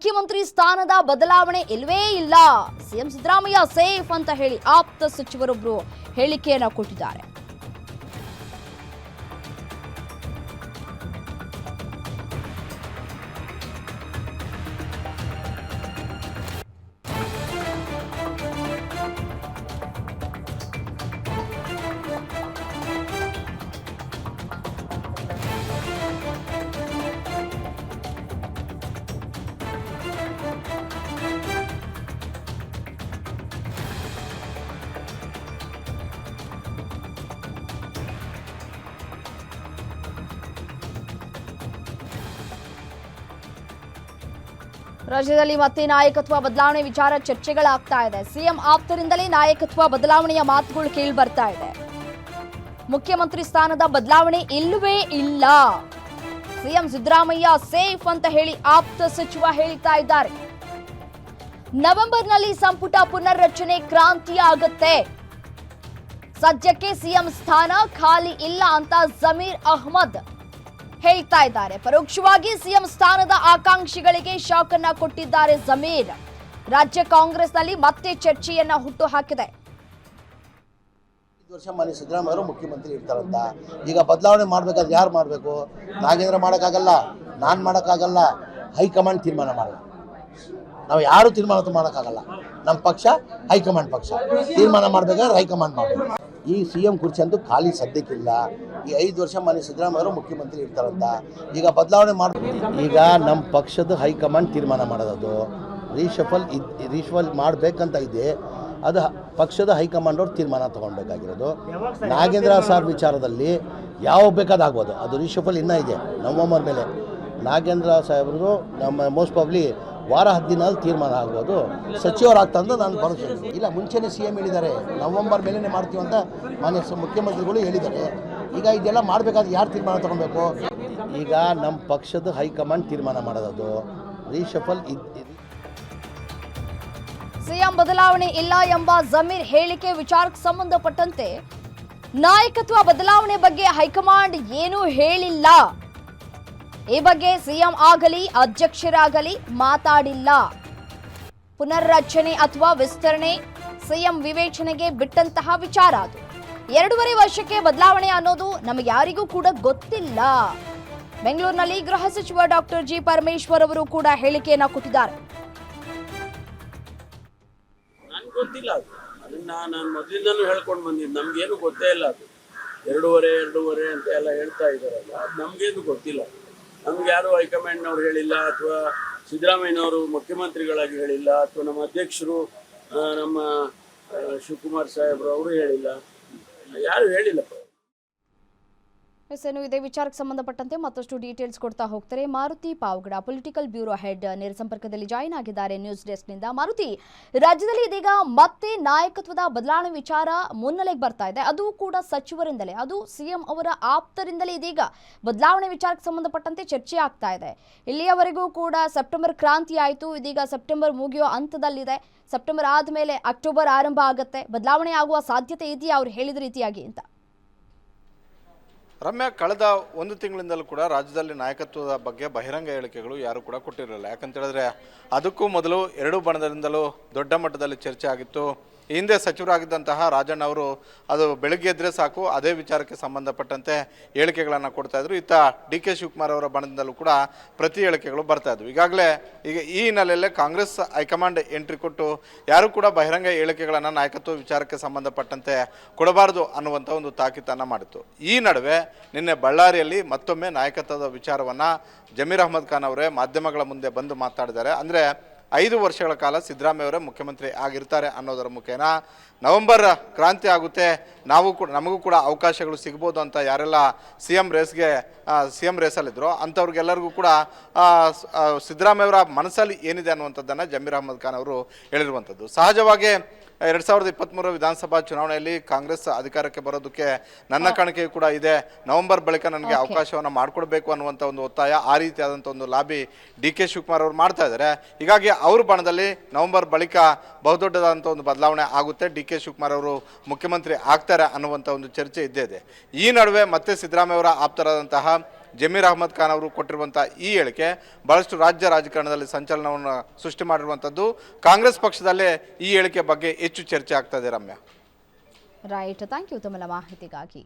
ಮುಖ್ಯಮಂತ್ರಿ ಸ್ಥಾನದ ಬದಲಾವಣೆ ಇಲ್ವೇ ಇಲ್ಲ. ಸಿಎಂ ಸಿದ್ದರಾಮಯ್ಯ ಸೇಫ್ ಅಂತ ಹೇಳಿ ಆಪ್ತ ಸಚಿವರೊಬ್ಬರು ಹೇಳಿಕೆಯನ್ನ ಕೊಟ್ಟಿದ್ದಾರೆ. ರಾಜ್ಯದಲ್ಲಿ ಮತ್ತೆ ನಾಯಕತ್ವ ಬದಲಾವಣೆ ವಿಚಾರ ಚರ್ಚೆಗಳಾಗ್ತಾ ಇದೆ. ಸಿಎಂ ಆಪ್ತರಿಂದಲೇ ನಾಯಕತ್ವ ಬದಲಾವಣೆಯ ಮಾತುಗಳು ಕೇಳಿ ಬರ್ತಾ ಇದೆ. ಮುಖ್ಯಮಂತ್ರಿ ಸ್ಥಾನದ ಬದಲಾವಣೆ ಇಲ್ಲವೇ ಇಲ್ಲ. ಸಿಎಂ ಸಿದ್ದರಾಮಯ್ಯ ಸೇಫ್ ಅಂತ ಹೇಳಿ ಆಪ್ತ ಸಚಿವ ಹೇಳ್ತಾ ಇದ್ದಾರೆ. ನವೆಂಬರ್ನಲ್ಲಿ ಸಂಪುಟ ಪುನರ್ರಚನೆ ಕ್ರಾಂತಿ ಆಗುತ್ತೆ. ಸದ್ಯಕ್ಕೆ ಸಿಎಂ ಸ್ಥಾನ ಖಾಲಿ ಇಲ್ಲ ಅಂತ ಜಮೀರ್ ಅಹ್ಮದ್ ಹೇಳ್ತಾ ಇದ್ದಾರೆ. ಪರೋಕ್ಷವಾಗಿ ಸಿಎಂ ಸ್ಥಾನದ ಆಕಾಂಕ್ಷಿಗಳಿಗೆ ಶಾಕ್ ಅನ್ನ ಕೊಟ್ಟಿದ್ದಾರೆ ಜಮೀರ್. ರಾಜ್ಯ ಕಾಂಗ್ರೆಸ್ನಲ್ಲಿ ಮತ್ತೆ ಚರ್ಚೆಯನ್ನ ಹುಟ್ಟು ಹಾಕಿದೆ. ವರ್ಷ ಮಾನ್ಯ ಸಿದ್ದರಾಮಯ್ಯ ಅವರು ಮುಖ್ಯಮಂತ್ರಿ ಇರ್ತಾರಂತ. ಈಗ ಬದಲಾವಣೆ ಮಾಡಬೇಕಾದ್ರೆ ಯಾರು ಮಾಡಬೇಕು? ನಾಗೇಂದ್ರ ಮಾಡೋಕ್ಕಾಗಲ್ಲ, ನಾನು ಮಾಡೋಕ್ಕಾಗಲ್ಲ, ಹೈಕಮಾಂಡ್ ತೀರ್ಮಾನ ಮಾಡಬೇಕು. ನಾವು ಯಾರು ತೀರ್ಮಾನ ಮಾಡೋಕ್ಕಾಗಲ್ಲ. ನಮ್ಮ ಪಕ್ಷ ಹೈಕಮಾಂಡ್ ಪಕ್ಷ ತೀರ್ಮಾನ ಮಾಡಬೇಕಾದ್ರೆ ಹೈಕಮಾಂಡ್ ಮಾಡಬೇಕು. ಈ CM ಕುರ್ಚಿ ಅಂತೂ ಖಾಲಿ ಸದ್ಯಕ್ಕಿಲ್ಲ. ಈ 5 ವರ್ಷ ಮಾನ್ಯ ಸಿದ್ದರಾಮಯ್ಯ ಅವರು ಮುಖ್ಯಮಂತ್ರಿ ಇರ್ತಾರಂತ. ಈಗ ಬದಲಾವಣೆ ಈಗ ನಮ್ಮ ಪಕ್ಷದ ಹೈಕಮಾಂಡ್ ತೀರ್ಮಾನ ಮಾಡೋದು. ರೀಶಫಲ್ ಮಾಡಬೇಕಂತ ಇದೆ, ಅದು ಪಕ್ಷದ ಹೈಕಮಾಂಡ್ ಅವ್ರು ತೀರ್ಮಾನ ತೊಗೊಳ್ಬೇಕಾಗಿರೋದು. ನಾಗೇಂದ್ರ ಸಾರ್ ವಿಚಾರದಲ್ಲಿ ಯಾವ ಬೇಕಾದಾಗ್ಬೋದು, ಅದು ರೀಶಫಲ್ ಇನ್ನೂ ಇದೆ ನವೆಂಬರ್ ಮೇಲೆ. ನಾಗೇಂದ್ರ ಸಾಹೇಬ್ರದ್ದು ನಮ್ಮ ಮೋಸ್ಟ್ ಪ್ರಾಬ್ಲಿ ವಾರ 10 ದಿನದಲ್ಲಿ ತೀರ್ಮಾನ ಆಗ್ಬೋದು. ಸಚಿವರಾಗ್ತಂದು ನಾನು ಭರವಸೆ ಇಲ್ಲ. ಮುಂಚೆನೇ CM ಹೇಳಿದ್ದಾರೆ ನವೆಂಬರ್ ಮೇಲೇ ಮಾಡ್ತೀವಿ ಅಂತ ಮಾನ್ಯ ಮುಖ್ಯಮಂತ್ರಿಗಳು ಹೇಳಿದ್ದಾರೆ. ಈಗ ಇದೆಲ್ಲ ಮಾಡಬೇಕಾದ್ರೆ ಯಾರು ತೀರ್ಮಾನ ತೊಗೊಳ್ಬೇಕು? ಈಗ ನಮ್ಮ ಪಕ್ಷದ ಹೈಕಮಾಂಡ್ ತೀರ್ಮಾನ ಮಾಡೋದು. ರೀಶಫಲ್ ಸಿಎಂ ಬದಲಾವಣೆ ಇಲ್ಲ ಎಂಬ ಜಮೀರ್ ಹೇಳಿಕೆ ವಿಚಾರಕ್ಕೆ ಸಂಬಂಧಪಟ್ಟಂತೆ ನಾಯಕತ್ವ ಬದಲಾವಣೆ ಬಗ್ಗೆ ಹೈಕಮಾಂಡ್ ಏನೂ ಹೇಳಿಲ್ಲ. ಈ ಬಗ್ಗೆ ಸಿಎಂ ಆಗಲಿ ಅಧ್ಯಕ್ಷರಾಗಲಿ ಮಾತಾಡಿಲ್ಲ. ಪುನರ್ರಚನೆ ಅಥವಾ ವಿಸ್ತರಣೆ ಸಿಎಂ ವಿವೇಚನೆಗೆ ಬಿಟ್ಟಂತಹ ವಿಚಾರ. ಅದು 2.5 ವರ್ಷಕ್ಕೆ ಬದಲಾವಣೆ ಅನ್ನೋದು ನಮಗೆ ಯಾರಿಗೂ ಕೂಡ ಗೊತ್ತಿಲ್ಲ. ಬೆಂಗಳೂರಿನಲ್ಲಿ ಗೃಹ ಸಚಿವ ಡಾಕ್ಟರ್ ಜಿ ಪರಮೇಶ್ವರ್ ಅವರು ಕೂಡ ಹೇಳಿಕೆಯನ್ನ ಕೊಟ್ಟಿದ್ದಾರೆ. ಗೊತ್ತಿಲ್ಲ ಅದನ್ನ ನಾನು ಮೊದಲಿಂದನೂ ಹೇಳ್ಕೊಂಡು ಬಂದಿದ್ದು. ನಮ್ಗೇನು ಗೊತ್ತೇ ಇಲ್ಲ. ಅದು 2.5 ಅಂತ ಎಲ್ಲ ಹೇಳ್ತಾ ಇದ್ದಾರಲ್ಲ, ಅದು ನಮ್ಗೇನು ಗೊತ್ತಿಲ್ಲ. ನಮ್ಗೆ ಯಾರು ಹೈಕಮಾಂಡ್ನವ್ರು ಹೇಳಿಲ್ಲ, ಅಥವಾ ಸಿದ್ದರಾಮಯ್ಯನವರು ಮುಖ್ಯಮಂತ್ರಿಗಳಾಗಿ ಹೇಳಿಲ್ಲ, ಅಥವಾ ನಮ್ಮ ಅಧ್ಯಕ್ಷರು ನಮ್ಮ ಶಿವಕುಮಾರ್ ಸಾಹೇಬ್ರು ಅವರು ಹೇಳಿಲ್ಲ, ಯಾರು ಹೇಳಿಲ್ಲಪ್ಪ. ಇನ್ನು ಇದೇ ವಿಚಾರಕ್ಕೆ ಸಂಬಂಧಪಟ್ಟಂತೆ ಮತ್ತಷ್ಟು ಡೀಟೇಲ್ಸ್ ಕೊಡ್ತಾ ಹೋಗ್ತಾರೆ Maruti Pavagada, political bureau head ನೇರ ಸಂಪರ್ಕದಲ್ಲಿ ಜಾಯಿನ್ ಆಗಿದ್ದಾರೆ ನ್ಯೂಸ್ ಡೆಸ್ಕ್ನಿಂದ. ಮಾರುತಿ, ರಾಜ್ಯದಲ್ಲಿ ಇದೀಗ ಮತ್ತೆ ನಾಯಕತ್ವದ ಬದಲಾವಣೆ ವಿಚಾರ ಮುನ್ನೆಲೆಗೆ ಬರ್ತಾ ಇದೆ. ಅದು ಕೂಡ ಸಚಿವರಿಂದಲೇ, ಅದು ಸಿಎಂ ಅವರ ಆಪ್ತರಿಂದಲೇ ಇದೀಗ ಬದಲಾವಣೆ ವಿಚಾರಕ್ಕೆ ಸಂಬಂಧಪಟ್ಟಂತೆ ಚರ್ಚೆ ಆಗ್ತಾ ಇದೆ. ಇಲ್ಲಿಯವರೆಗೂ ಕೂಡ ಸೆಪ್ಟೆಂಬರ್ ಕ್ರಾಂತಿ ಆಯಿತು, ಇದೀಗ ಸೆಪ್ಟೆಂಬರ್ ಮುಗಿಯೋ ಹಂತದಲ್ಲಿದೆ. ಸೆಪ್ಟೆಂಬರ್ ಆದಮೇಲೆ ಅಕ್ಟೋಬರ್ ಆರಂಭ ಆಗುತ್ತೆ. ಬದಲಾವಣೆ ಆಗುವ ಸಾಧ್ಯತೆ ಇದೆಯಾ ಅವ್ರು ಹೇಳಿದ ರೀತಿಯಾಗಿ ಅಂತ? ರಮ್ಯಾ, ಕಳೆದ 1 ತಿಂಗಳಿಂದಲೂ ಕೂಡ ರಾಜ್ಯದಲ್ಲಿ ನಾಯಕತ್ವದ ಬಗ್ಗೆ ಬಹಿರಂಗ ಹೇಳಿಕೆಗಳು ಯಾರು ಕೂಡ ಕೊಟ್ಟಿರಲಿಲ್ಲ. ಯಾಕಂತೇಳಿದ್ರೆ ಅದಕ್ಕೂ ಮೊದಲು 2 ಬಣದಿಂದಲೂ ದೊಡ್ಡ ಮಟ್ಟದಲ್ಲಿ ಚರ್ಚೆ ಆಗಿತ್ತು. ಹಿಂದೆ ಸಚಿವರಾಗಿದ್ದಂತಹ ರಾಜಣ್ಣ ಅವರು ಅದು ಬೆಳಗ್ಗೆ ಎದ್ರೆ ಸಾಕು ಅದೇ ವಿಚಾರಕ್ಕೆ ಸಂಬಂಧಪಟ್ಟಂತೆ ಹೇಳಿಕೆಗಳನ್ನು ಕೊಡ್ತಾ ಇದ್ರು. ಇತ್ತ DK ಶಿವಕುಮಾರ್ ಅವರ ಬಣದಿಂದಲೂ ಕೂಡ ಪ್ರತಿ ಹೇಳಿಕೆಗಳು ಬರ್ತಾ ಇದ್ವು. ಈಗಾಗಲೇ ಈ ಹಿನ್ನೆಲೆಯಲ್ಲೇ ಕಾಂಗ್ರೆಸ್ ಹೈಕಮಾಂಡ್ ಎಂಟ್ರಿ ಕೊಟ್ಟು ಯಾರು ಕೂಡ ಬಹಿರಂಗ ಹೇಳಿಕೆಗಳನ್ನು ನಾಯಕತ್ವ ವಿಚಾರಕ್ಕೆ ಸಂಬಂಧಪಟ್ಟಂತೆ ಕೊಡಬಾರದು ಅನ್ನುವಂಥ ಒಂದು ತಾಕೀತನ್ನು ಮಾಡಿತ್ತು. ಈ ನಡುವೆ ನಿನ್ನೆ ಬಳ್ಳಾರಿಯಲ್ಲಿ ಮತ್ತೊಮ್ಮೆ ನಾಯಕತ್ವದ ವಿಚಾರವನ್ನು ಜಮೀರ್ ಅಹ್ಮದ್ ಖಾನ್ ಅವರೇ ಮಾಧ್ಯಮಗಳ ಮುಂದೆ ಬಂದು ಮಾತಾಡಿದ್ದಾರೆ. ಅಂದರೆ 5 ವರ್ಷಗಳ ಕಾಲ ಸಿದ್ದರಾಮಯ್ಯ ಅವರೇ ಮುಖ್ಯಮಂತ್ರಿ ಆಗಿರ್ತಾರೆ ಅನ್ನೋದರ ಮುಖೇನ ನವೆಂಬರ್ ಕ್ರಾಂತಿ ಆಗುತ್ತೆ, ನಮಗೂ ಕೂಡ ಅವಕಾಶಗಳು ಸಿಗ್ಬೋದು ಅಂತ ಯಾರೆಲ್ಲ ಸಿಎಂ ರೇಸಲ್ಲಿದ್ದರೋ ಅಂಥವ್ರಿಗೆಲ್ಲರಿಗೂ ಕೂಡ ಸಿದ್ದರಾಮಯ್ಯ ಅವರ ಮನಸ್ಸಲ್ಲಿ ಏನಿದೆ ಅನ್ನುವಂಥದ್ದನ್ನು ಜಮೀರ್ ಅಹ್ಮದ್ ಖಾನ್ ಅವರು ಹೇಳಿರುವಂಥದ್ದು. ಸಹಜವಾಗಿ 2023 ವಿಧಾನಸಭಾ ಚುನಾವಣೆಯಲ್ಲಿ ಕಾಂಗ್ರೆಸ್ ಅಧಿಕಾರಕ್ಕೆ ಬರೋದಕ್ಕೆ ನನ್ನ ಕಾಣಿಕೆಯೂ ಕೂಡ ಇದೆ. ನವೆಂಬರ್ ಬಳಿಕ ನನಗೆ ಅವಕಾಶವನ್ನು ಮಾಡಿಕೊಡ್ಬೇಕು ಅನ್ನುವಂಥ ಒಂದು ಒತ್ತಾಯ, ಆ ರೀತಿಯಾದಂಥ ಒಂದು ಲಾಬಿ DK ಶಿವಕುಮಾರ್ ಅವರು ಮಾಡ್ತಾ ಇದ್ದಾರೆ. ಹೀಗಾಗಿ ಅವ್ರ ಬಣದಲ್ಲಿ ನವೆಂಬರ್ ಬಳಿಕ ಬಹುದೊಡ್ಡದಾದಂಥ ಒಂದು ಬದಲಾವಣೆ ಆಗುತ್ತೆ, DK ಶಿವಕುಮಾರ್ ಅವರು ಮುಖ್ಯಮಂತ್ರಿ ಆಗ್ತಾರೆ ಅನ್ನುವಂಥ ಒಂದು ಚರ್ಚೆ ಇದ್ದೇ ಇದೆ. ಈ ನಡುವೆ ಮತ್ತೆ ಸಿದ್ದರಾಮಯ್ಯ ಅವರ ಆಪ್ತರಾದಂತಹ ಜಮೀರ್ ಅಹ್ಮದ್ ಖಾನ್ ಅವರು ಕೊಟ್ಟಿರುವಂಥ ಈ ಹೇಳಿಕೆ ಬಹಳಷ್ಟು ರಾಜ್ಯ ರಾಜಕಾರಣದಲ್ಲಿ ಸಂಚಲನವನ್ನು ಸೃಷ್ಟಿ ಮಾಡಿರುವಂಥದ್ದು. ಕಾಂಗ್ರೆಸ್ ಪಕ್ಷದಲ್ಲೇ ಈ ಹೇಳಿಕೆ ಬಗ್ಗೆ ಹೆಚ್ಚು ಚರ್ಚೆ ಆಗ್ತಾ ಇದೆ. ರಮ್ಯಾ. ರೈಟ್, ಥ್ಯಾಂಕ್ ಯು ತಮ್ಮ ಮಾಹಿತಿಗಾಗಿ.